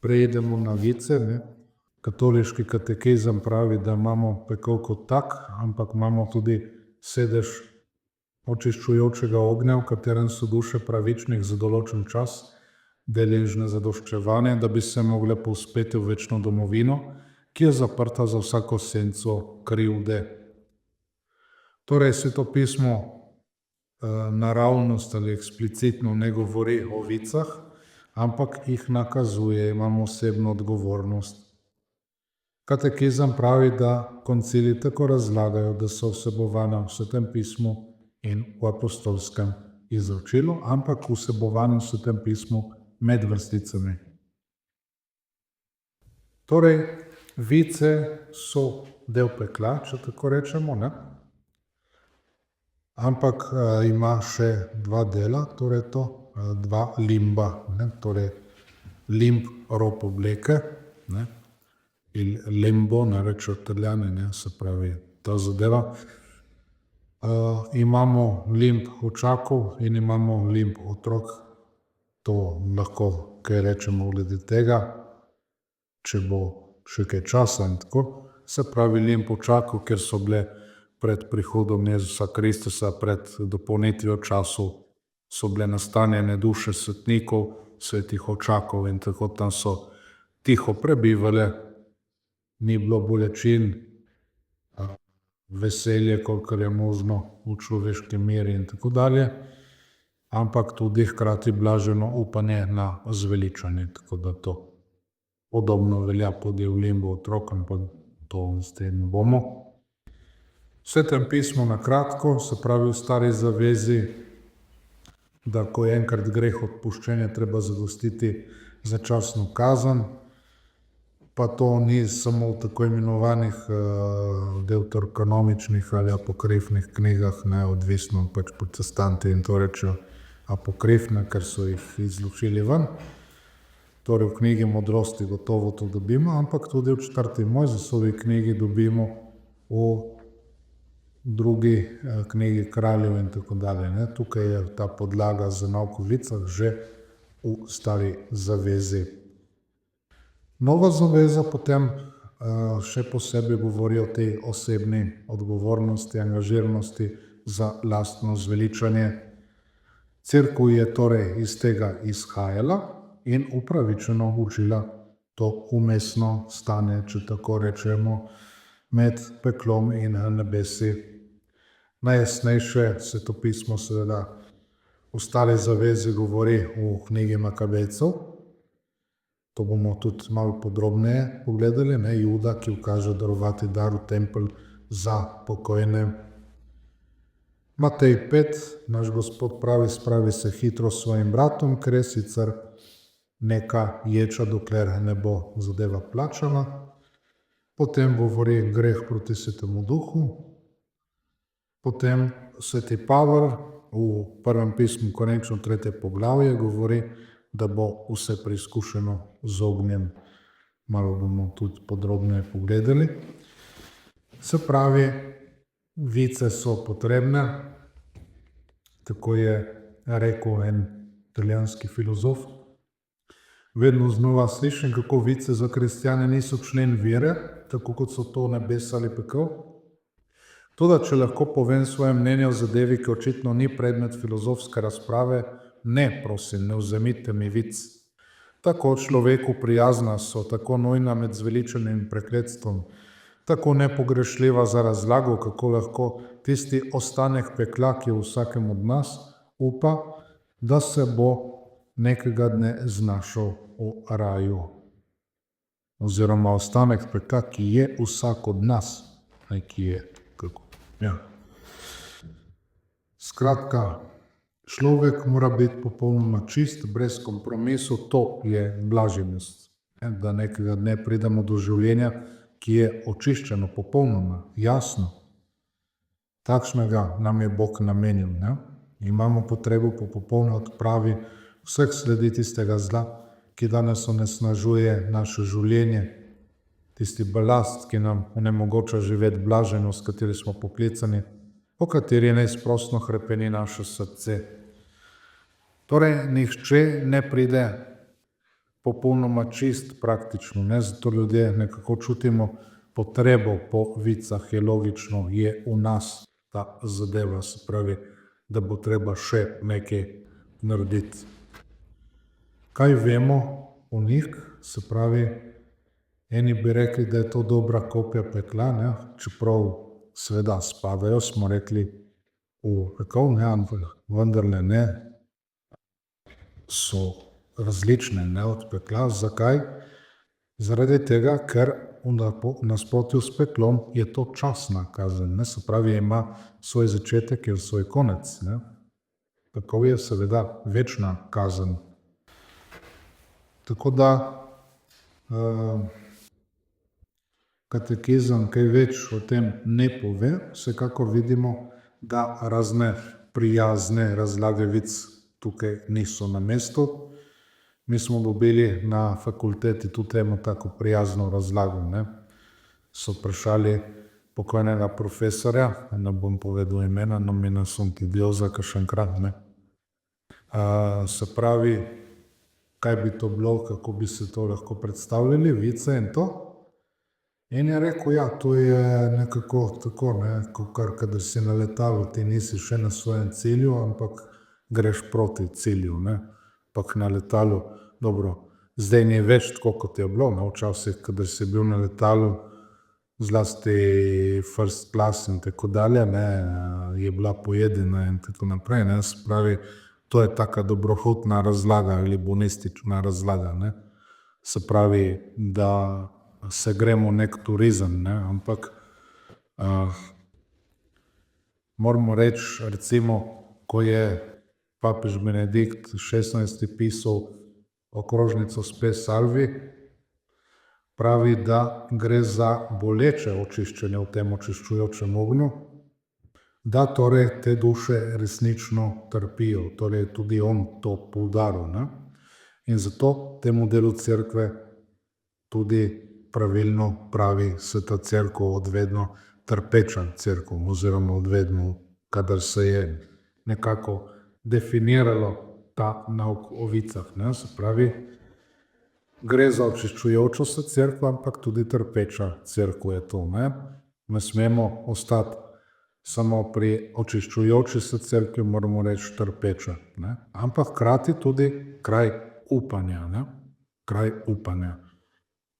preidemo na vice, ne. Katoliški katekizem pravi, da imamo pekel kot tak, ampak imamo tudi sedež očiščujočega ognja, v katerem so duše pravičnih za določen čas deležne zadoščevanja, da bi se mogle povzpeti v večno domovino, ki je zaprta za vsako senco krivde. Torej, Sveto pismo naravnost ali eksplicitno ne govori o vicah, ampak jih nakazuje, imamo osebno odgovornost. Katekizem pravi, da koncili tako razlagajo, da so vsebovana v Svetem pismu in v apostolskem izročilu, ampak vsebovana v Svetem pismu med vrsticami. Torej, vice so del pekla, če tako rečemo, ne? Ampak ima še dva dela, torej to, dva limba, ne? Torej, limb rob obleke, ne? Il lembo, rečejo Italijani, ne, se pravi ta zadeva. Imamo limb očakov in imamo limb otrok. To lahko kaj rečemo glede tega, če bo še kaj časa in tako. Se pravi, limb očakov, ker so bile pred prihodom Jezusa Kristusa, pred dopolnitvijo časov, so bile nastanjene duše svetnikov, svetih očakov in tako tam so tiho prebivale. Ni bilo bolečin, veselje, kolikor je možno v človeški meri in tako dalje, ampak tudi hkrati blaženo upanje na zveličanje, tako da to podobno velja tudi v limbu otrokom, pa to zdaj ne bomo. V Svetem pismu na kratko, se pravi v Stari zavezi, da ko je enkrat greh odpuščen, je treba zadostiti začasno kazen. Pa to ni samo v tako imenovanih deuterokanomičnih ali apokrifnih knjigah, ne, odvisno pač protestanti in to rečejo apokrifne, ker so jih izločili ven. Torej v knjigi Modrosti gotovo to dobimo, ampak tudi v 4. Mojzesovi knjigi dobimo, v drugi knjigi Kraljev in tako dalje, ne. Tukaj je ta podlaga za nauk o vicah že v Stari zavezi. Nova zaveza potem še posebej govori o tej osebni odgovornosti, angažiranosti za lastno zveličanje. Cerkev je torej iz tega izhajala in upravičeno učila to vmesno stanje, če tako rečemo, med peklom in nebesi. Najjasnejše Sveto pismo seveda v Stari zavezi govori v knjigi Makabejcev. To bomo tudi malo podrobneje pogledali, ne, Juda, ki ukaže darovati dar v tempelj za pokojne. Matej 5, naš Gospod pravi, spravi se hitro s svojim bratom, ker je sicer neka ječa, dokler ne bo zadeva plačana. Potem govori greh proti Svetemu duhu. Potem Sveti Pavel v prvem pismu Korinčanom 3. poglavje govori, da bo vse preizkušeno z ognjem. Malo bomo tudi podrobneje pogledali. Se pravi, vice so potrebne, tako je rekel en italijanski filozof. Vedno znova slišim, kako vice za kristjane niso člen vere, tako kot so to nebesa ali pekel. Toda, če lahko povem svoje mnenje o zadevi, ki očitno ni predmet filozofske razprave, ne, prosim, ne vzemite mi vic. Tako človeku prijazna so, tako nujna med zveličanjem in prekletstvom, tako nepogrešljiva za razlago, kako lahko tisti ostanek pekla, ki je v vsakem od nas, upa, da se bo nekega dne znašel v raju. Oziroma ostanek pekla, ki je vsak od nas, ne, ki je, kako, ja. Skratka, človek mora biti popolnoma čist, brez kompromisov, to je blaženost. Da nekega dne pridemo do življenja, ki je očiščeno, popolnoma, jasno. Takšnega nam je Bog namenil, ne? Imamo potrebo po popolni odpravi vseh sledi tistega zla, ki danes onesnažuje naše življenje, tisti balast, ki nam onemogoča živeti blaženo, s kateri smo poklicani, po kateri neizprosno hrepeni naše srce. Torej, nihče ne pride popolnoma čist praktično, ne, zato ljudje nekako čutimo potrebo po vicah, je logično, je v nas ta zadeva, se pravi, da bo treba še nekaj narediti. Kaj vemo o njih, se pravi, eni bi rekli, da je to dobra kopija pekla, ne, čeprav seveda spadajo, smo rekli, v pekel, ne, ampak vendarle ne, so različne, ne, od pekla. Zakaj? Zaradi tega, ker v nasprotju s peklom je to časna kazen, ne, se pravi, ima svoj začetek in svoj konec, ne. Pekel je seveda večna kazen. Tako da katekizem kaj več o tem ne pove, vsekakor vidimo, da razne prijazne razlage vic tukaj niso na mestu. Mi smo dobili na fakulteti tudi eno tako prijazno razlago, ne. So vprašali pokojnega profesorja, ne bom povedal imena, nomina sunt idiosa kakšenkrat, ne. Se pravi, kaj bi to bilo, kako bi se to lahko predstavljali, vice in to. In je rekel, ja, to je nekako tako, ne, kakor kadar si na letalu, ti nisi še na svojem cilju, ampak greš proti cilju, ne. Ampak na letalu, dobro, zdaj ni več tako, kot je bilo, ne, včasih, kadar si bil na letalu, zlasti first class in tako dalje, ne, je bila pojedena in tako naprej, ne, se pravi, to je taka dobrohotna razlaga ali bonistična razlaga, ne. Se pravi, da se gremo nek turizem, ne, ampak moramo reči, recimo, ko je papež Benedikt XVI pisal okrožnico Spes Salvi, pravi, da gre za boleče očiščenje v tem očiščujočem ognju, da torej te duše resnično trpijo, torej tudi on to poudaril, ne. In zato temu delu cerkve tudi pravilno pravi Sveta cerkev odvedno trpeča cerkev oziroma odvedno, kadar se je nekako definiralo ta nauk o vicah, ne, se pravi, gre za očiščujočo se cerkev, ampak tudi trpeča cerkev je to, ne. Ne smemo ostati samo pri očiščujoči se cerkvi, moramo reči trpeča, ne. Ampak hkrati tudi kraj upanja, ne. Kraj upanja.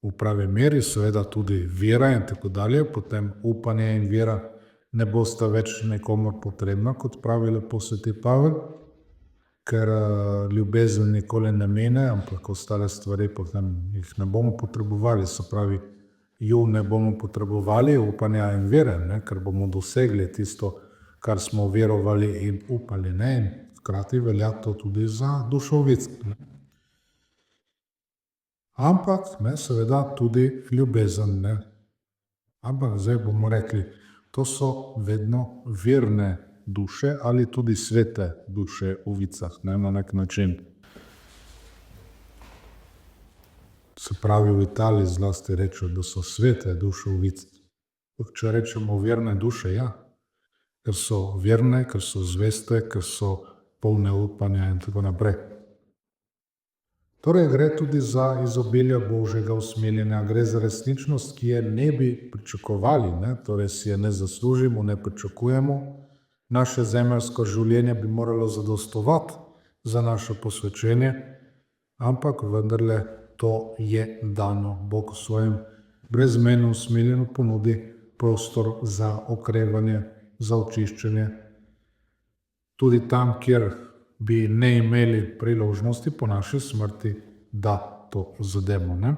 V pravi meri, seveda tudi vera in tako dalje, potem upanje in vera ne bosta več nikomur potrebna, kot pravi lepo sveti Pavel, ker ljubezen nikoli ne mine, ampak ostale stvari potem jih ne bomo potrebovali, se pravi, ju ne bomo potrebovali, upanja in vere, ne, ker bomo dosegli tisto, kar smo verovali in upali, ne, in hkrati velja to tudi za dušo vic, ne. Ampak, ne, seveda tudi ljubezen, ne. Ampak zdaj bomo rekli, to so vedno verne duše ali tudi svete duše v vicah, ne, na nek način. Se pravi, v Italiji zlasti rečejo, da so svete duše v vicah. Če rečemo verne duše, ja, ker so verne, ker so zveste, ker so polne upanja in tako naprej. Torej gre tudi za izobilje Božjega usmiljenja, gre za resničnost, ki je ne bi pričakovali, ne, torej si je ne zaslužimo, ne pričakujemo. Naše zemeljsko življenje bi moralo zadostovati za naše posvečenje, ampak vendarle to je dano. Bog v svojem brezmejnem usmiljenju ponudi prostor za okrevanje, za očiščenje. Tudi tam, kjer bi ne imeli priložnosti po naši smrti, da to zademo, ne.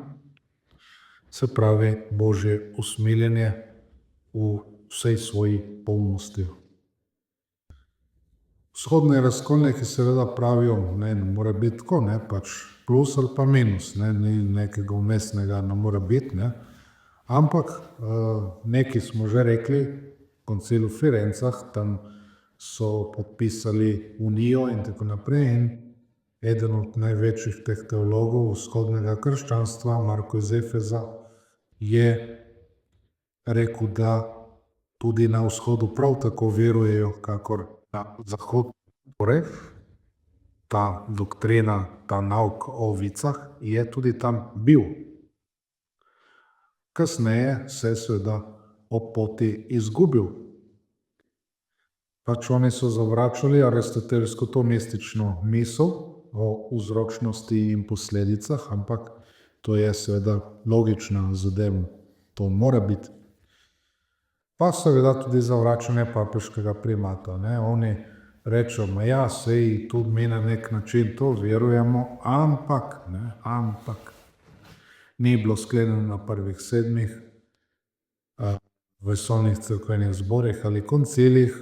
Se pravi, Božje usmiljenje v vsej svoji polnosti. Vzhodni razkolniki seveda pravijo, ne more biti tako, ne, pač plus ali pa minus, ne, ni nekega vmesnega ne more biti, ne. Ampak nekaj smo že rekli, koncil v Firencah, tam so podpisali unijo in tako naprej in eden od največjih teh teologov vzhodnega krščanstva, Marko iz Efeza, je rekel, da tudi na vzhodu prav tako verujejo, kakor na zahodu. Torej, ta doktrina, ta nauk o ovicah je tudi tam bil. Kasneje se je seveda ob poti izgubil. Pač oni so zavračali aristotelsko to mistično misel o vzročnosti in posledicah, ampak to je seveda logična zadeva, to mora biti. Pa seveda tudi zavračanje papeškega primata. Oni rečejo, ja, sej tudi mi na nek način to verujemo, ampak ni bilo sklenjeno na prvih 7 vesoljnih cerkvenih zborih ali koncilih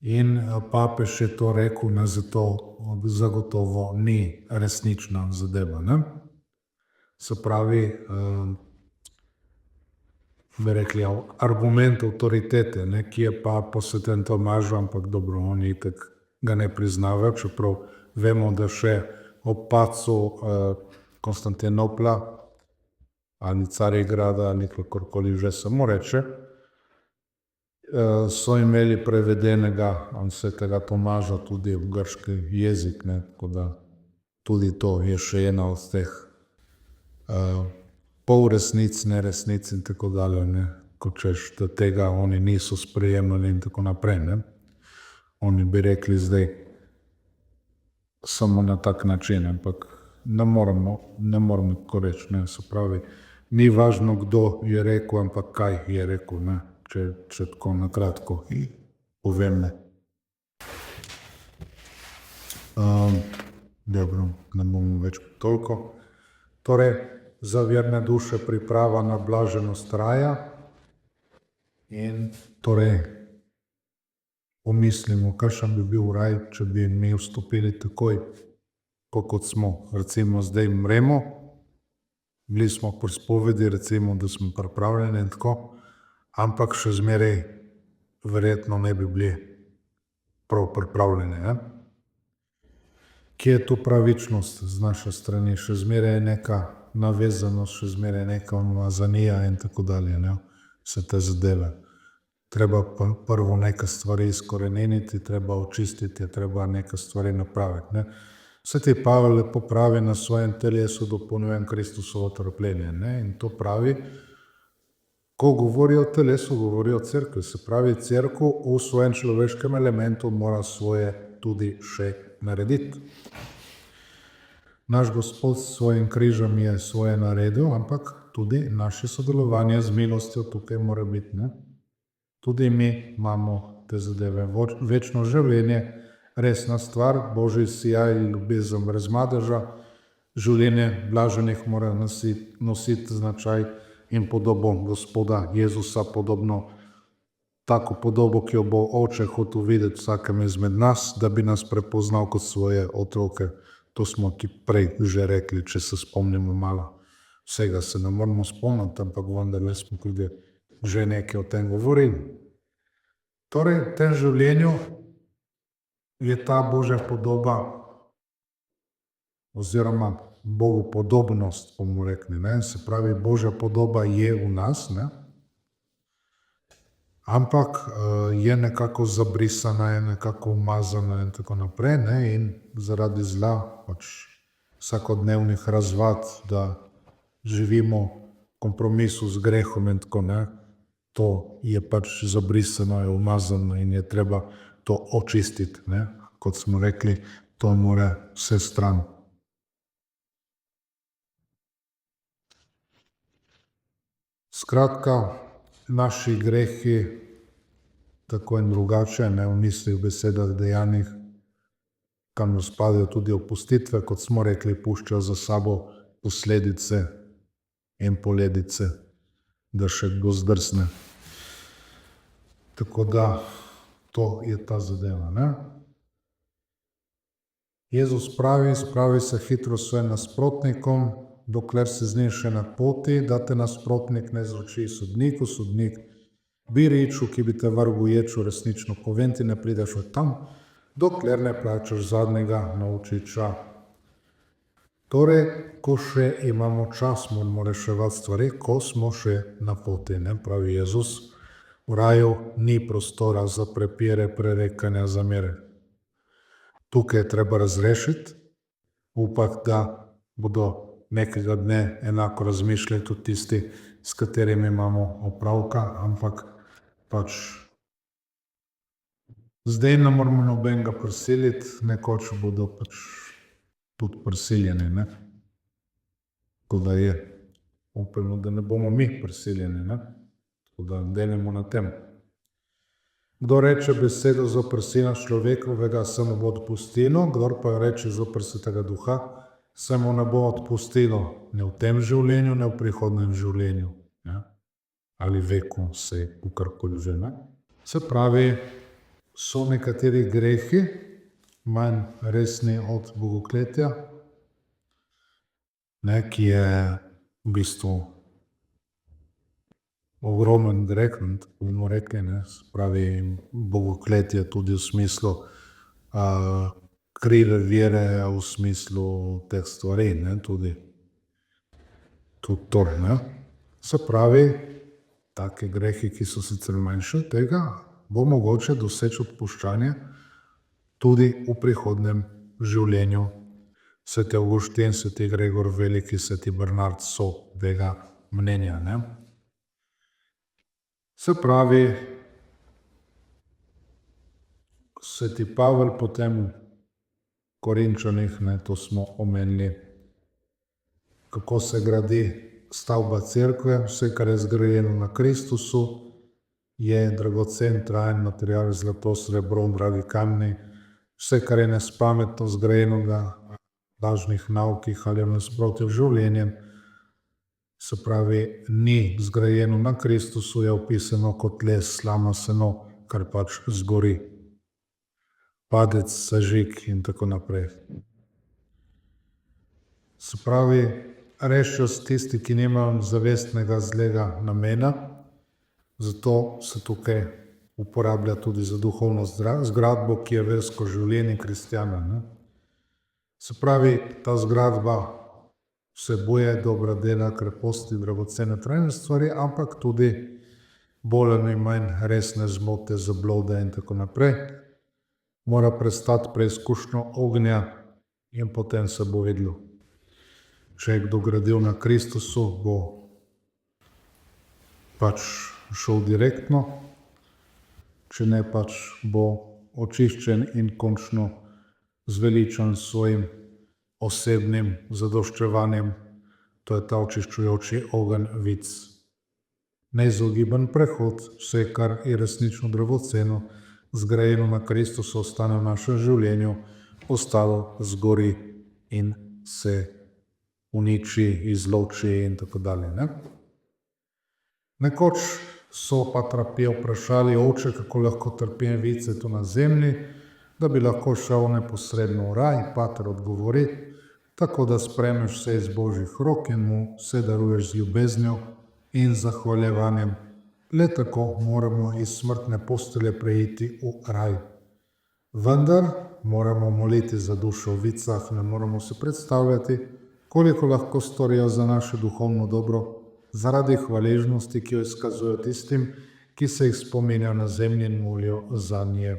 in papež je to rekel, da zato zagotovo ni resnična zadeva. Se pravi, bi rekli, argument avtoritete, ki je pa posveten Tomažu, ampak dobro, oni itak ga ne priznavajo, čeprav vemo, da še ob padcu Konstantinopla ali Carigrada ali kakorkoli že samo reče, so imeli prevedenega svetega Tomaža tudi v grški jezik, tako da tudi to je še ena od teh polresnic, neresnic in tako dalje, kot češ, da tega oni niso sprejemali in tako naprej. Oni bi rekli zdaj samo na tak način, ampak ne moramo tako reči, se pravi, ni važno, kdo je rekel, ampak kaj je rekel, če tako na kratko povem. Dobro, ne bomo več toliko. Torej, za verne duše priprava na blaženost raja in torej pomislimo, kakšen bi bil raj, če bi mi vstopili takoj, kot smo. Recimo zdaj mremo, bili smo pri spovedi, recimo, da smo pripravljeni in tako, ampak še zmeraj verjetno ne bi bili prav pripravljeni. Kje je tu pravičnost z naše strani? Še zmeraj je neka navezanost, še zmeraj je neka umazanija in tako dalje, vse te zadeve. Treba prvo neke stvari izkoreniniti, treba očistiti, treba neke stvari napraviti. Sveti Pavel lepo pravi, na svojem telesu dopolnjujem Kristusovo trpljenje. In to pravi, ko govori o telesu, govori o cerkvi. Se pravi, cerkev v svojem človeškem elementu mora svoje tudi še narediti. Naš Gospod s svojim križem je svoje naredil, ampak tudi naše sodelovanje z milostjo tukaj mora biti. Tudi mi imamo te zadeve. Večno življenje, resna stvar, Božji sijaj, ljubezen brez madeža, življenje blaženih mora nositi značaj in podobo Gospoda Jezusa, podobno tako podobo, ki jo bo Oče hotel videti vsakem izmed nas, da bi nas prepoznal kot svoje otroke. To smo ti prej že rekli, če se spomnimo malo. Vsega se ne moramo spomniti, ampak vendarle smo tudi že nekaj o tem govorili. Torej, v tem življenju je ta Božja podoba oziroma bogopodobnost, bomo rekli. Se pravi, Božja podoba je v nas, ampak je nekako zabrisana, je nekako umazana in tako naprej. In zaradi zla, vsakodnevnih razvad, da živimo v kompromisu z grehom in tako, to je zabrisano, je umazano in je treba to očistiti. Kot smo rekli, to mora vse stran. Skratka, naši grehi, tako in drugače, v mislih, besedah, dejanjih, kamor spadajo tudi opustitve, kot smo rekli, puščajo za sabo posledice in poledice, da še kdo zdrsne. Tako da to je ta zadeva. Jezus pravi, spravi se hitro s svojim nasprotnikom, dokler si z njim še na poti, da te nasprotnik ne zroči sodniku, sodnik bi riču, ki bi te vrgel ječu, resnično povem ti, ne prideš od tam, dokler ne plačaš zadnjega naučiča. Torej, ko še imamo čas, moramo reševati stvari, ko smo še na poti, pravi Jezus. V raju ni prostora za prepire, prerekanja, zamere. tukaj treba razrešiti. Upam, da bodo nekega dne enako razmišljali tudi tisti, s katerimi imamo opravka, ampak pač zdaj ne moramo nobenega prisiliti, nekoč bodo pač tudi prisiljeni, ne. Tako da je. Upajmo, da ne bomo mi prisiljeni, ne. Tako da delajmo na tem. Kdor reče besedo zoper Sina človekovega, se mu bo odpustilo, kdor pa reče zoper Svetega Duha, se mu ne bo odpustilo ne v tem življenju, ne v prihodnjem življenju, ne. Ali veku, saj kakorkoli že, ne. Se pravi, so nekateri grehi manj resni od bogokletja, ne, ki je v bistvu ogromen greh, tako bomo rekli, ne. Se pravi, bogokletje tudi v smislu krive vere, v smislu teh stvari, ne, tudi to, ne. Se pravi, taki grehi, ki so sicer manjši od tega, bo mogoče doseči odpuščanje tudi v prihodnjem življenju. Sveti Avguštin, sveti Gregor Veliki, sveti Bernard so tega mnenja, ne. Se pravi, sveti Pavel potem v Korinčanih, ne, to smo omenili, kako se gradi stavba cerkve, vse, kar je zgrajeno na Kristusu, je dragocen, trajen material, zlato, srebro, dragi kamni, vse, kar je nespametno, zgrajeno na lažnih naukih ali v nasprotju z življenjem, se pravi, ni zgrajeno na Kristusu, je opisano kot les, slama, seno, kar pač zgori. Padec, sežig in tako naprej. Se pravi, rešijo se tisti, ki nimajo zavestnega zlega namena, zato se tukaj uporablja tudi za duhovno zgradbo, ki je versko življenje kristjana, ne. Se pravi, ta zgradba vsebuje dobra dela, kreposti, dragocene, trajne stvari, ampak tudi bolj ali manj resne zmote, zablode in tako naprej. Mora prestati preizkušnjo ognja in potem se bo videlo. Če je kdo gradil na Kristusu, bo pač šel direktno, če ne, pač bo očiščen in končno zveličan s svojim osebnim zadoščevanjem. To je ta očiščujoči ogenj vic. Neizogiben prehod, vse, kar je resnično dragoceno, zgrajeno na Kristusu, ostane v našem življenju, ostalo zgori in se uniči, izloči in tako dalje, ne. Nekoč so Patra Pija vprašali: Oče, kako lahko trpim vice tu na zemlji, da bi lahko šel neposredno v raj? Pater odgovori: tako da sprejmeš vse iz Božjih rok in mu vse daruješ z ljubeznijo in zahvaljevanjem. Le tako moramo iz smrtne postelje preiti v raj. Vendar moramo moliti za dušo v vicah, ne moramo si predstavljati, koliko lahko storijo za naše duhovno dobro, zaradi hvaležnosti, ki jo izkazujejo tistim, ki se jih spominjajo na zemlji in molijo zanje.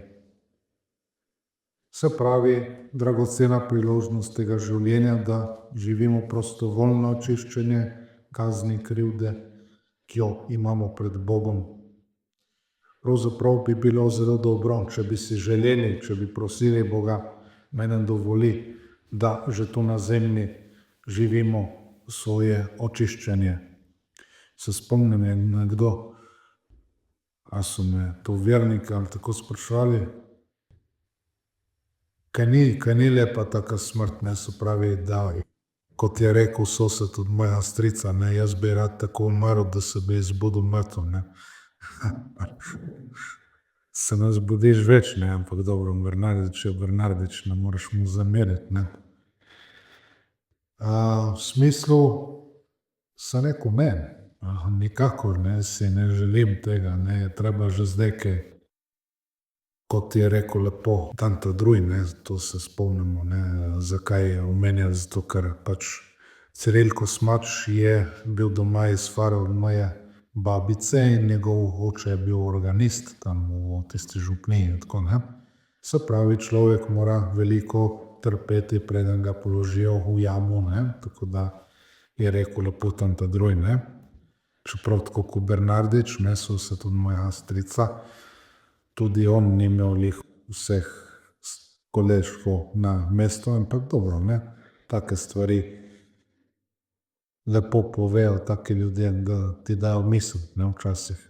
Se pravi, dragocena priložnost tega življenja, da živimo prostovoljno očiščenje kazni, krivde, ki jo imamo pred Bogom. Pravzaprav bi bilo zelo dobro, če bi si želeli, če bi prosili Boga, naj nam dovoli, da že tu na zemlji živimo svoje očiščenje. Se spomnim, je nekdo, a so me to verniki ali tako spraševali, kaj ni lepa taka smrt, ne, se pravi, da, kot je rekel sosed od moja strica, ne, jaz bi rad tako umrl, da se bi zbudil mrtev, ne. Se ne zbudiš več, ne, ampak dobro, Bernardič je Bernardič, ne moreš mu zameriti, ne. V smislu, sem rekel, ne, nikakor ne, si ne želim tega, ne, je treba že zdaj kaj, kot je rekel lepo Tanta Druj, ne, to se spomnimo, ne, zakaj je omenjal, zato ker pač Ciril Kosmač je bil doma iz Fare od moje babice in njegov oče je bil organist tam v tisti župniji, tako, ne. Se pravi, človek mora veliko trpeti, preden ga položijo v jamo, ne? Tako da je rekel lepo tam ta drugi, ne? Čeprav tako kot Bernardič, ne, so se tudi moja strica, tudi on ni imel lih vseh koleškov na mesto, ampak dobro, ne, take stvari lepo povejo taki ljudje, da ti dajo misliti, ne, včasih.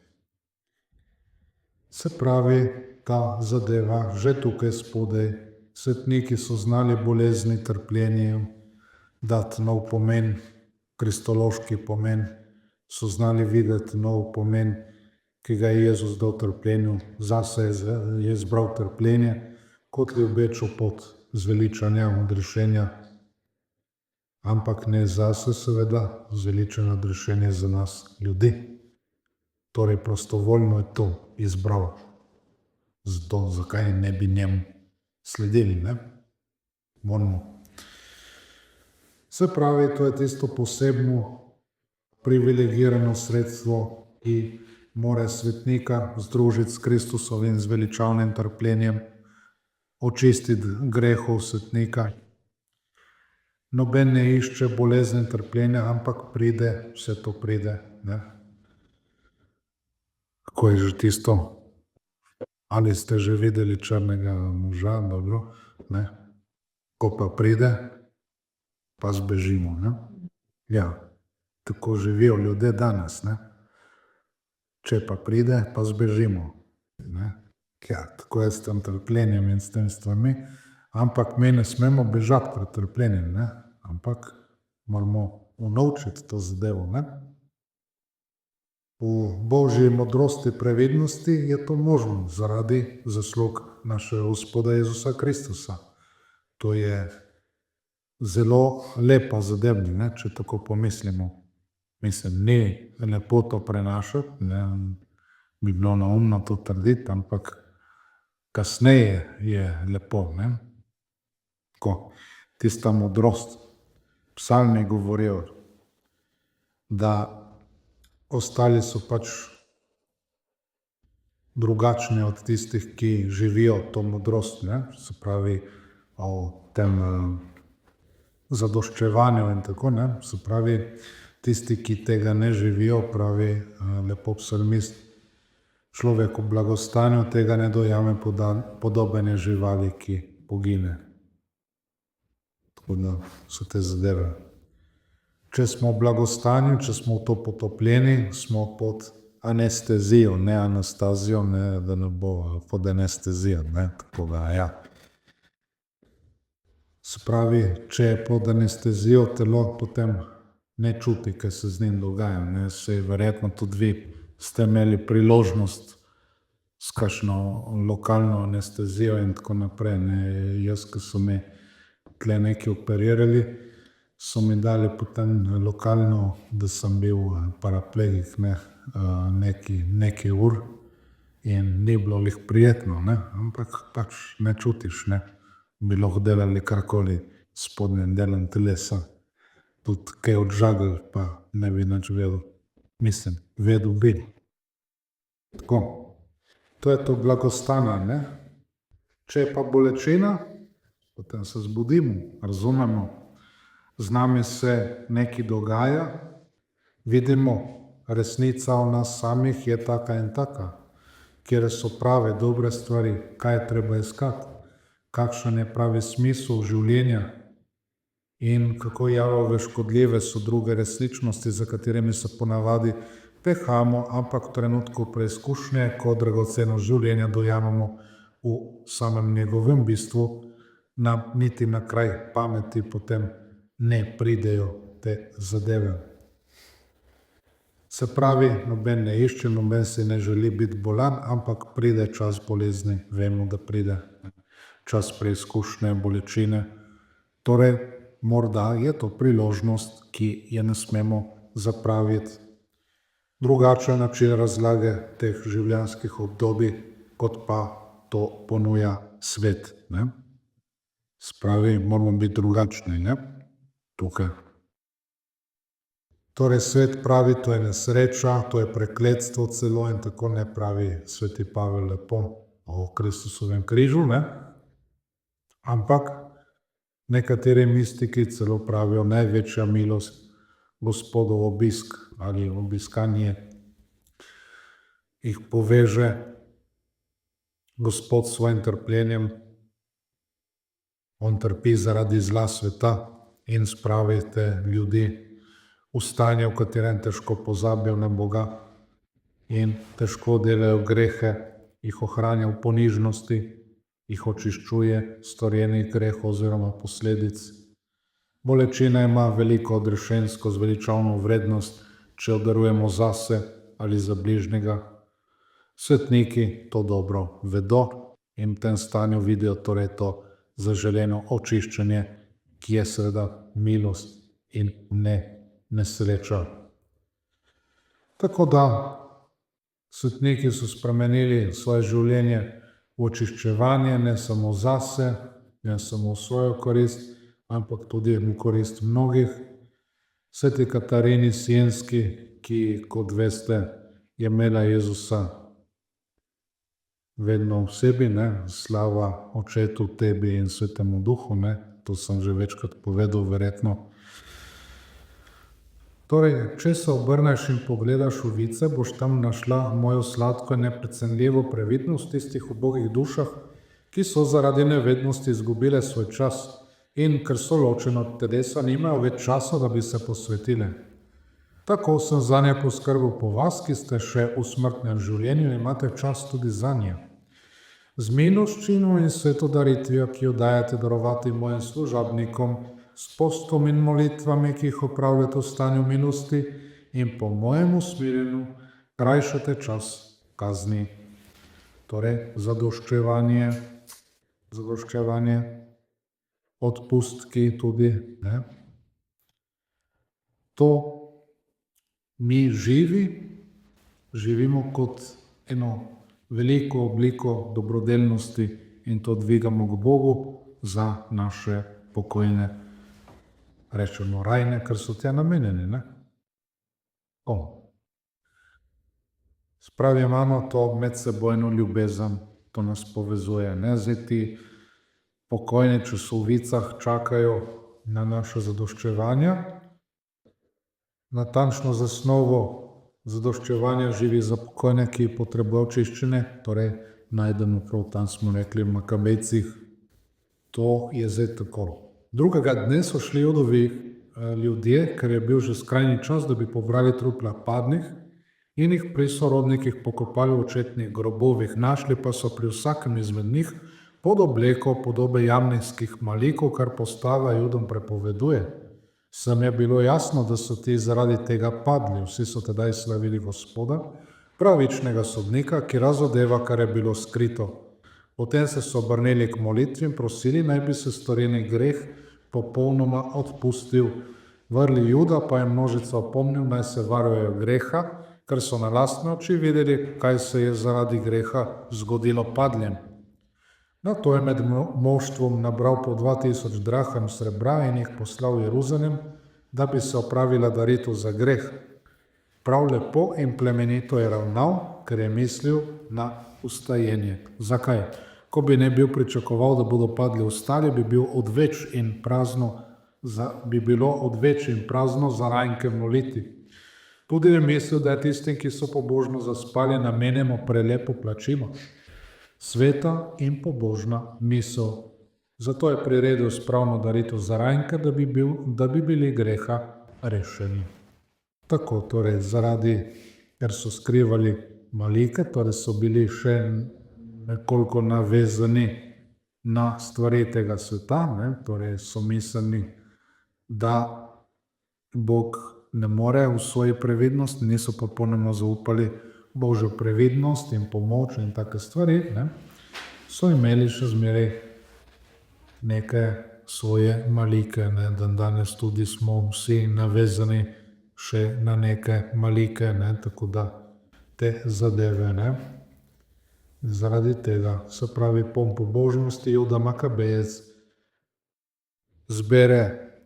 Se pravi, ta zadeva že tukaj spodaj, svetniki so znali bolezni, trpljenje dati nov pomen, kristološki pomen, so znali videti nov pomen, ki ga je Jezus dal trpljenju, zase je izbral trpljenje kot ljubečo pot zveličanja, odrešenja, ampak ne zase seveda, zveličanje, odrešenje za nas ljudi. Torej prostovoljno je to izbral. Zato zakaj ne bi njemu sledili, ne? Moramo. Se pravi, to je tisto posebno privilegirano sredstvo, ki mora svetnika združiti s Kristusovim zveličavnim trpljenjem, očistiti grehov svetnika. Noben ne išče bolezni trpljenja, ampak pride, vse to pride, ne? Kako je že tisto? Ali ste že videli črnega moža, dobro, ne? Ko pa pride, pa zbežimo, ne? Ja, tako živijo ljudje danes, ne? Če pa pride, pa zbežimo, ne? Ja, tako je s tem trpljenjem in s tem stvarmi, ampak mi ne smemo bežati pred trpljenjem, ne? Ampak moramo unovčiti to zadevo, ne? V Božji modrosti, previdnosti je to možno zaradi zaslug našega Gospoda Jezusa Kristusa. To je zelo lepa zadeva, ne, če tako pomislimo. Mislim, ni lepo to prenašati, ne, bi bilo neumno to trditi, ampak kasneje je lepo, ne. Tako, tista modrost. Psalmi govorijo, da ostali so pač drugačni od tistih, ki živijo to modrost, ne, se pravi o tem zadoščevanju in tako, ne, se pravi tisti, ki tega ne živijo, pravi lepo psalmist, človek v blagostanju tega ne dojame, podoben je živali, ki pogine. Tako da so te zadeve. Če smo v blagostanju, če smo v to potopljeni, smo pod anestezijo, ne anastazijo, ne, da ne bo pod anestezijo, ne, tako da, ja. Se pravi, če je pod anestezijo telo, potem ne čuti, kaj se z njim dogaja, ne, saj verjetno tudi vi ste imeli priložnost s kakšno lokalno anestezijo in tako naprej, ne, jaz, ki so me tle nekaj operirali, so mi dali potem lokalno, da sem bil paraplegik, ne, nekaj ur in ni bilo glih prijetno, ne, ampak pač ne čutiš, ne, bi lahko delali karkoli s spodnjim delom telesa, tudi kaj odžagali, pa ne bi nič vedel, mislim, vedel bi. Tako, to je to blagostanje, ne. Če je pa bolečina, potem se zbudimo, razumemo, z nami se nekaj dogaja, vidimo, resnica v nas samih je taka in taka, kjer so prave, dobre stvari, kaj je treba iskati, kakšen je pravi smisel življenja in kako jalove škodljive so druge resničnosti, za katerimi se ponavadi pehamo, ampak v trenutku preizkušnje, ko dragoceno življenje dojamemo v samem njegovem bistvu, niti na kraj pameti potem ne pridejo te zadeve. Se pravi, noben ne išče, noben si ne želi biti bolan, ampak pride čas bolezni, vemo, da pride čas preizkušnje, bolečine. Torej, morda je to priložnost, ki je ne smemo zapraviti. Drugačen način razlage teh življenjskih obdobij, kot pa to ponuja svet, ne. Spravi, moramo biti drugačni, ne, tukaj. Torej, svet pravi, to je nesreča, to je prekletstvo celo in tako ne pravi sveti Pavel lepo. o Kristusovem križu, ne? Ampak nekateri mistiki celo pravijo največja milost Gospodov obisk ali obiskanje jih poveže Gospod s svojim trpljenjem. On trpi zaradi zla sveta in spravi te ljudi v stanje, v katerem težko pozabijo na Boga in težko delajo grehe, jih ohranja v ponižnosti, jih očiščuje storjenih grehov oziroma posledic. Bolečina ima veliko odrešensko zveličavno vrednost, če jo darujemo zase ali za bližnjega. Svetniki to dobro vedo in v tem stanju vidijo torej to zaželeno očiščenje, ki je seveda milost in ne nesreča. Tako da svetniki so spremenili svoje življenje v očiščevanje, ne samo zase, ne samo v svojo korist, ampak tudi v korist mnogih. Sveti Katarini Sienski, ki, kot veste, je imela Jezusa vedno v sebi, ne? Slava Očetu, Tebi in Svetemu Duhu, ne? To sem že večkrat povedal, verjetno. Torej, če se obrneš in pogledaš v vice, boš tam našla mojo sladko in neprecenljivo previdnost v tistih ubogih dušah, ki so zaradi nevednosti izgubile svoj čas in ker so ločene od telesa, nimajo več časa, da bi se posvetile. Tako sem zanje poskrbel po vas, ki ste še v smrtnem življenju in imate čas tudi zanje. Z miloščino in sveto daritvijo, ki jo dajete darovati mojim služabnikom, s postom in molitvami, ki jih opravljate v stanju milosti in po mojem usmerjenju krajšate čas kazni. Torej, zadoščevanje, odpustki tudi, ne? To mi živimo kot eno veliko obliko dobrodelnosti in to dvigamo k Bogu za naše pokojne, rečemo rajne, ker so tja namenjeni, ne? Spravi, imamo to medsebojno ljubezen, to nas povezuje, ne? Zdaj ti pokojni, če so v vicah, čakajo na naše zadoščevanja. Natančno zasnovo zadoščevanja živi za pokojne, ki potrebujejo očiščenje, torej najdemo prav tam, smo rekli, v Makabejcih. To je zdaj tako. Drugega dne so šli Judovi ljudje, ker je bil že skrajni čas, da bi pobrali trupla padlih in jih pri sorodnikih pokopali v očetnih grobovih. Našli pa so pri vsakem izmed njih pod obleko podobe jamnijskih malikov, kar postava Judom prepoveduje. Sem je bilo jasno, da so ti zaradi tega padli. Vsi so tedaj slavili Gospoda, pravičnega sodnika, ki razodeva, kar je bilo skrito. Potem se so obrnili k molitvi in prosili, naj bi se storjeni greh popolnoma odpustil. Vrli Juda pa je množica opomnil, naj se varujejo greha, ker so na lastne oči videli, kaj se je zaradi greha zgodilo padljem. Nato je med moštvom nabral po 2000 drachm srebra in jih poslal v Jeruzalem, da bi se opravila daritev za greh. Prav lepo in plemenito je ravnal, ker je mislil na vstajenje. Zakaj? Ko bi ne bil pričakoval, da bodo padli ostali, bi bilo odveč in prazno za rajnke moliti. Tudi je mislil, da je tistim, ki so pobožno zaspali, namenjamo prelepo plačilo. Sveta in pobožna misel. Zato je priredil spravno daritev za rajnke, da bi bili greha rešeni. Tako torej, ker so skrivali malike, torej so bili še nekoliko navezani na stvari tega sveta, ne? Torej so mislili, da Bog ne more v svoji previdnosti, niso pa ponovno zaupali Božjo previdnost in pomoč in take stvari, ne? So imeli še zmeraj neke svoje malike, ne? Danes tudi smo vsi navezani še na neke malike, ne? Tako da te zadeve, ne? Zaradi tega, se pravi, po pobožnosti Juda Makabejec zbere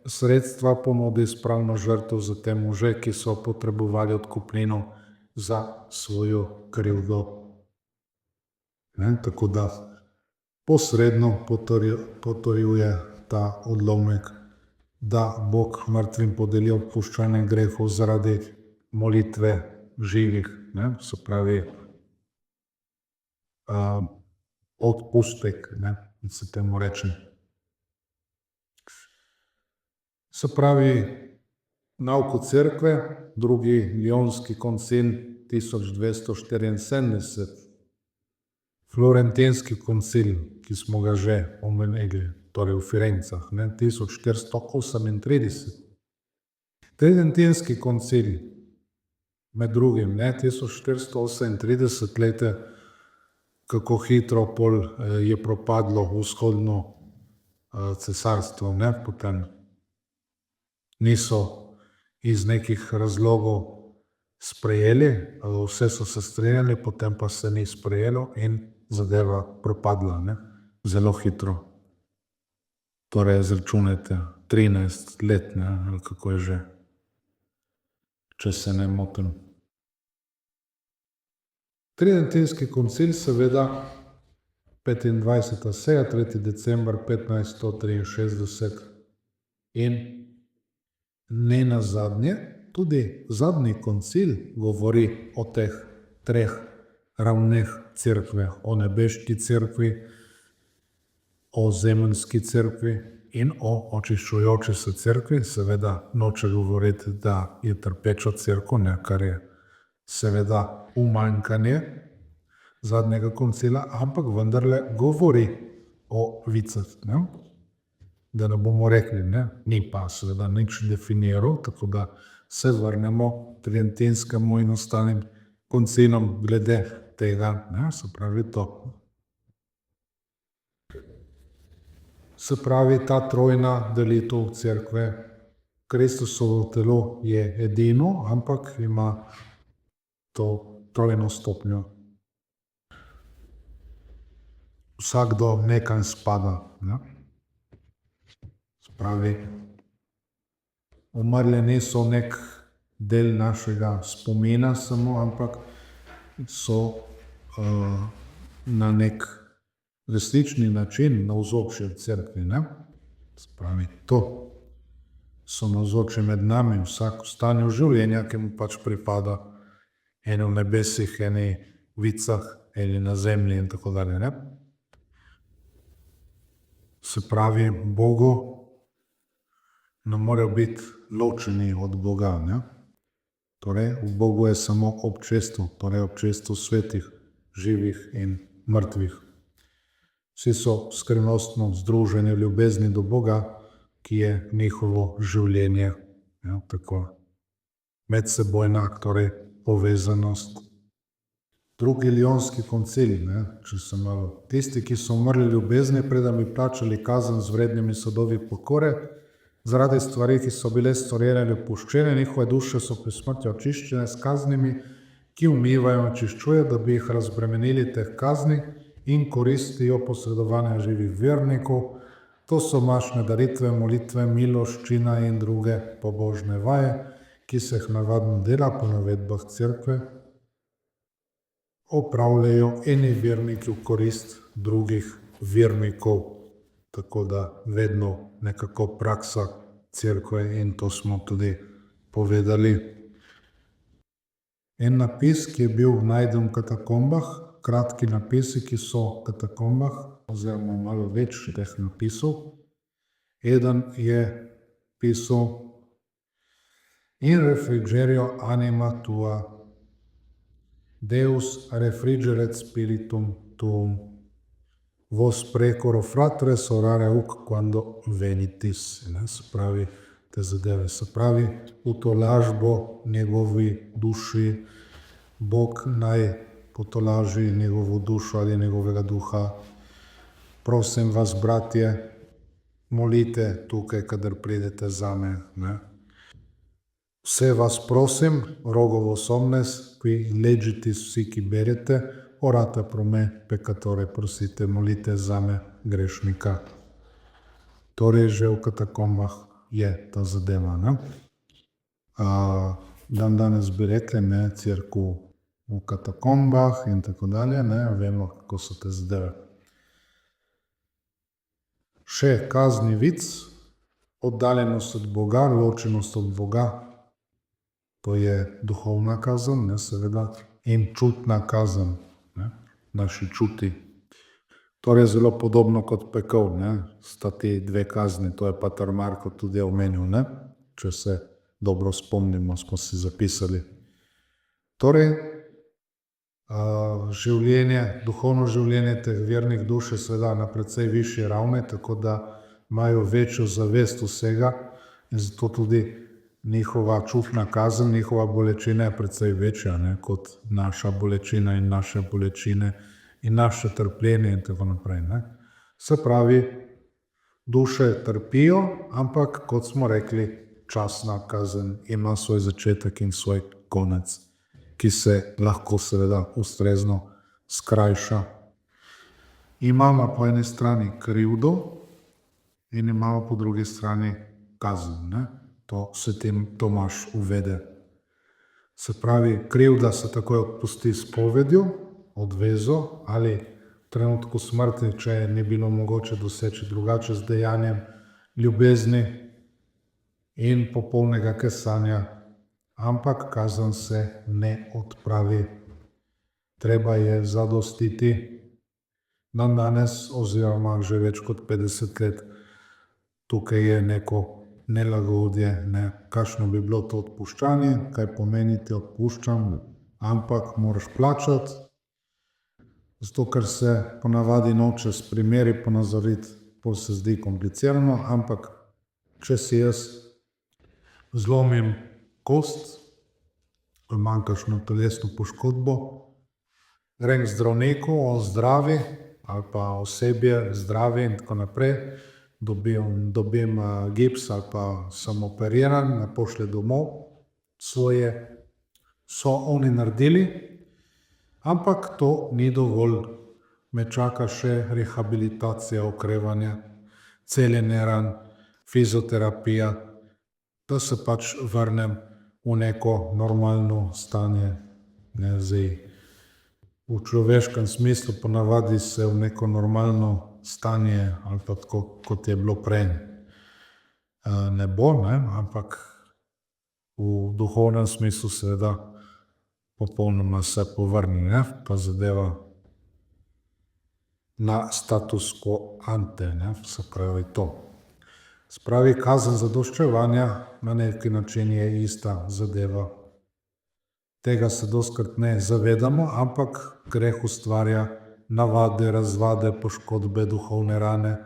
sredstva, ponudi spravno žrtev za te može, ki so potrebovali odkupnino za svojo krivdo. Tako da posredno potrjuje ta odlomek, da Bog mrtvim podeli odpuščanje grehov zaradi molitve živih, se pravi odpustek, se temu reče. Se pravi, nauko cerkve, drugi lionski koncil 1274, florentinski koncil, ki smo ga že omenili, torej v Firencah, 1438. Tridentinski koncil, med drugim, 1438, glejte, kako hitro pol je propadlo vzhodno cesarstvo, potem niso iz nekih razlogov sprejeli, vse so se strinjali, potem pa se ni sprejelo in zadeva propadla, zelo hitro. Torej, izračunajte 13 let, ali kako je že, če se ne motim. Tridentinski koncil, seveda, 25. seja, 3. december 1563 in ne nazadnje, tudi zadnji koncil govori o teh treh ravneh cerkve, o nebeški cerkvi, o zemeljski cerkvi in o očiščujoči se cerkvi. Seveda noče govoriti, da je trpeča cerkev, kar je seveda umanjkanje zadnjega koncila, ampak vendarle govori o vicah, da ne bomo rekli, ni pa seveda nič definiral, tako da se vrnemo tridentinskemu in ostalim koncilom glede tega, se pravi to. Se pravi, ta trojna delitev cerkve, Kristusovo telo je edino, ampak ima to trojno stopnjo. Vsakdo nekam spada. Se pravi, umrli niso nek del našega spomina samo, ampak so na nek resnični način navzoči v cerkvi. Se pravi, to so navzoči med nami, vsak v stanju življenja, ki mu pač pripada, eni v nebesih, eni v vicah, eni na zemlji in tako dalje. Se pravi, Bogu ne morejo biti ločeni od Boga. Torej, v Bogu je samo občestvo, torej občestvo svetih, živih in mrtvih. Vsi so skrivnostno združeni v ljubezni do Boga, ki je njihovo življenje. Tako medsebojna, torej povezanost. Drugi lionski koncil, če se malo. Tisti, ki so umrli v ljubezni, preden bi plačali kazen z vrednimi sadovi pokore, zaradi stvari, ki so bile storjene ali opuščene, njihove duše so pri smrti očiščene s kaznimi, ki umivajo in očiščujejo, da bi jih razbremenili teh kazni in koristijo posredovanja živih vernikov. To so mašne daritve, molitve, miloščina in druge pobožne vaje, ki se jih navadno dela po navedbah cerkve, opravljajo eni verniki v korist drugih vernikov. Tako da vedno nekako praksa cerkve in to smo tudi povedali. En napis, ki je bil najden v katakombah, kratki napisi, ki so v katakombah, oziroma malo več teh napisov. Eden je pisal: In refrigerio anima tua, Deus refrigeret spiritum tuum, vos precoro fratres orare huc quando venitis. Se pravi, te zadeve. Se pravi, v tolažbo njegovi duši, Bog naj potolaži njegovo dušo ali njegovega duha. Prosim vas, bratje, molite tukaj, kadar pridete zame. Vse vas prosim, rogo vos omnes, qui legitis vsi, ki berete, orate pro me, peccatore, prosite, molite zame, grešnika. Torej, že v katakombah je ta zadeva. Dan danes bi rekli, cerkev v katakombah in tako dalje, ne, vemo, kako so te zadeve. Še kazni vic, oddaljenost od Boga, ločenost od Boga, to je duhovna kazen, ne, seveda, in čutna kazen, ne, naši čuti. Torej zelo podobno kot pekel, ne, sta ti dve kazni, to je pater Marko tudi omenil, ne, če se dobro spomnimo, smo si zapisali. Torej, duhovno življenje teh vernih duš je seveda na precej višji ravni, tako da imajo večjo zavest vsega in zato tudi njihova čutna kazen, njihova bolečina je precej večja, ne, kot naša bolečina in naše bolečine in naše trpljenje in tako naprej, ne. Se pravi, duše trpijo, ampak kot smo rekli, časna kazen ima svoj začetek in svoj konec, ki se lahko seveda ustrezno skrajša. Imamo po eni strani krivdo in imamo po drugi strani kazen, ne. To Sveti Tomaž uvede. Se pravi, krivda se takoj odpusti s povedjo, odvezo ali v trenutku smrti, če ni bilo mogoče doseči drugače z dejanjem ljubezni in popolnega kesanja, ampak kazen se ne odpravi. Treba je zadostiti. Dandanes oziroma že več kot 50 let tukaj je neko nelagodje, ne, kakšno bi bilo to odpuščanje, kaj pomeni ti odpuščam, ampak moraš plačati, zato ker se ponavadi noče s primeri ponazoriti, pol se zdi komplicirano, ampak če si jaz zlomim kost, imam kakšno telesno poškodbo, grem k zdravniku, on zdravi, ali pa osebje zdravi in tako naprej, dobim gips ali pa sem operiran, me pošlje domov, svoje so oni naredili, ampak to ni dovolj. Me čaka še rehabilitacija, okrevanje, celjenje ran, fizioterapija, da se pač vrnem v neko normalno stanje, ne, zdaj. V človeškem smislu ponavadi se v neko normalno stanje ali pa tako, kot je bilo prej, ne bo, ne, ampak v duhovnem smislu seveda popolnoma se povrne, ne, pa zadeva na status quo ante, ne, se pravi to. Se pravi, kazen zadoščevanja na neki način je ista zadeva. Tega se dostikrat ne zavedamo, ampak greh ustvarja navade, razvade, poškodbe, duhovne rane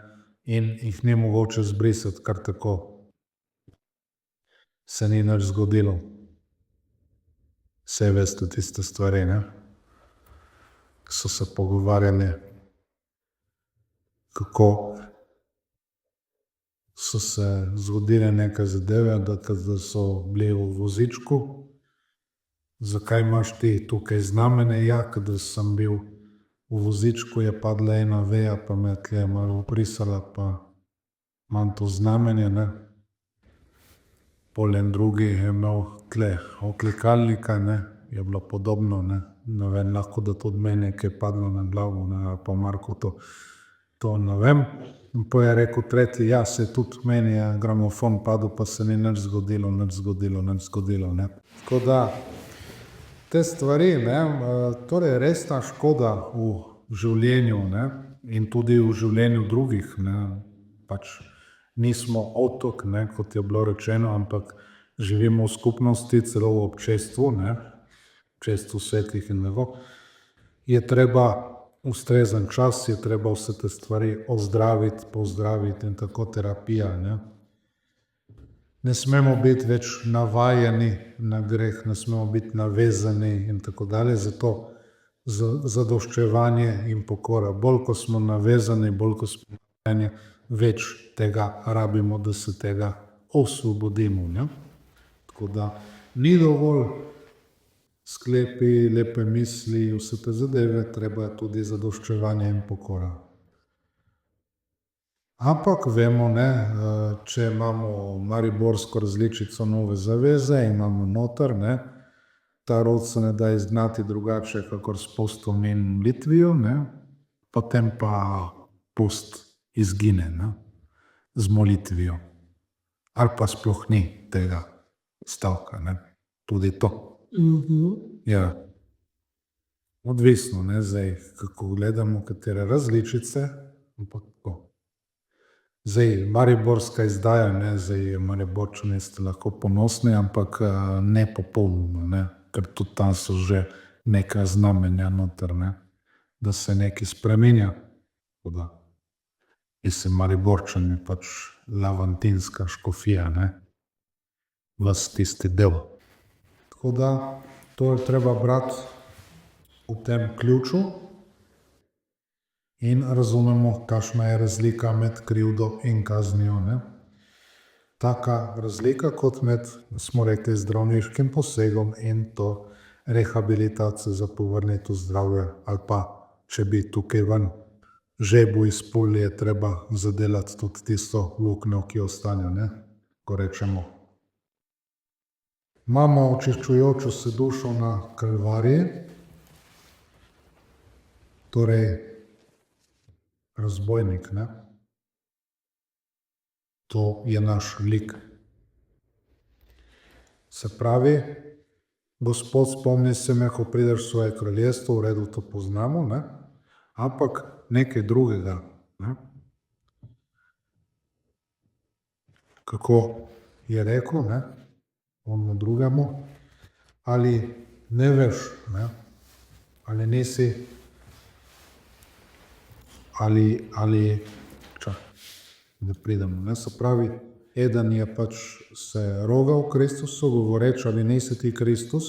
in jih ni mogoče zbrisati kar tako. Se ni nič zgodilo. Saj veste tiste stvari, ne? So se pogovarjali, kako so se zgodile neke zadeve, da so bili v vozičku. Zakaj imaš ti tukaj znamenje? Ja, kadar sem bil v vozičku, je padla ena veja, pa me je tle malo obrisala, pa imam to znamenje, ne. Pol en drugi je imel tle oklekalnika, ne, je bilo podobno, ne. Ne vem, lahko da tudi meni je kaj padlo na glavo, ne, ali pa Marku to ne vem. In pol je rekel tretji, ja, saj tudi meni je gramofon padel, pa se ni nič zgodilo, ne. Tako da te stvari, ne, torej resna škoda v življenju, ne, in tudi v življenju drugih, ne, pač nismo otok, ne, kot je bilo rečeno, ampak živimo v skupnosti, celo v občestvu, ne, občestvu svetih in tako, je treba ustrezen čas, je treba vse te stvari ozdraviti, pozdraviti in tako terapija, ne. Ne smemo biti več navajeni na greh, ne smemo biti navezani in tako dalje, zato zadoščevanje in pokora. Bolj, ko smo navezani, bolj, ko smo navajeni, več tega rabimo, da se tega osvobodimo, ne. Tako da ni dovolj sklepi, lepe misli, vse te zadeve, treba je tudi zadoščevanje in pokora. Ampak vemo, ne, če imamo mariborsko različico Nove zaveze, imamo noter, ne, ta rod se ne da izgnati drugače, kakor s postom in molitvijo, ne? Potem pa post izgine, ne? Z molitvijo. Ali pa sploh ni tega stavka, ne? Tudi to. Ja. Odvisno, ne, zdaj, kako gledamo, katere različice, ampak tako. Zdaj, mariborska izdaja, ne, zdaj Mariborčani ste lahko ponosni, ampak ne popolnoma, ne, ker tudi tam so že neka znamenja noter, ne, da se nekaj spreminja. Tako da, mislim, Mariborčani pač lavantinska škofija, ne, ves tisti del. Tako da, to je treba brati v tem ključu in razumemo, kakšna je razlika med krivdo in kaznijo, ne. Taka razlika kot med, smo rekli, zdravniškim posegom in to rehabilitacijo za povrnitev zdravja, ali pa, če bi tukaj ven žebu izpulili, je treba zadelati tudi tisto luknjo, ki ostane, ne, ko rečemo. Imamo očiščujočo se dušo na Kalvariji, torej razbojnik, ne. To je naš lik. Se pravi, Gospod, spomni se me, ko prideš v svoje kraljestvo, v redu, to poznamo, ne, ampak nekaj drugega, ne. Kako je rekel, ne, onemu drugemu, ali ne veš, ne, ali nisi, da pridemo, ne, se pravi, eden je pač se rogal Kristusu, govoreč, ali nisi ti Kristus,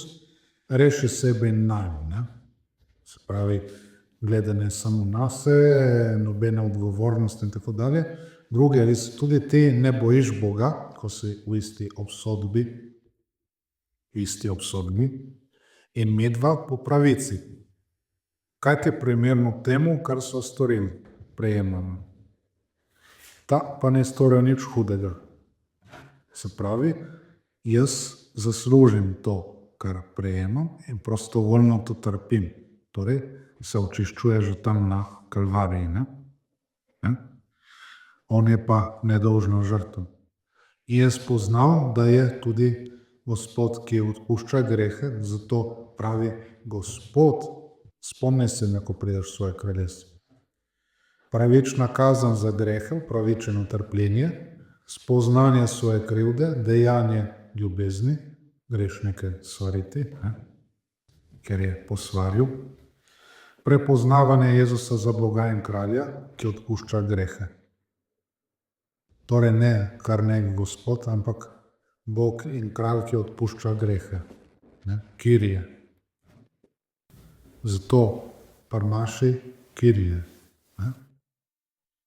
reši sebe in naju, ne. Se pravi, gledanje samo nase, nobene odgovornosti in tako dalje. Drugi, ali se tudi ti ne bojiš Boga, ko si v isti obsodbi, in midva po pravici. Kaj ti je primerno temu, kar so storili? Prejemamo. Ta pa ne storijo nič hudega. Se pravi, jaz zaslužim to, kar prejemam, in prostovoljno to trpim. Torej, se očiščuje že tam na Kalvariji, ne? On je pa nedolžna žrtev. In je spoznal, da je tudi Gospod, ki odpušča grehe, zato pravi Gospod, spomni se me, ko prideš v svoje kraljestvo. Pravična kazen za grehe, upravičeno trpljenje, spoznanje svoje krivde, dejanje ljubezni, grešnike svariti, ne, ker je posvaril, prepoznavanje Jezusa za Boga in kralja, ki odpušča grehe. Torej ne kar nek Gospod, ampak Bog in kralj, ki odpušča grehe, ne, Kirije. Zato parmaši Kirije, ne.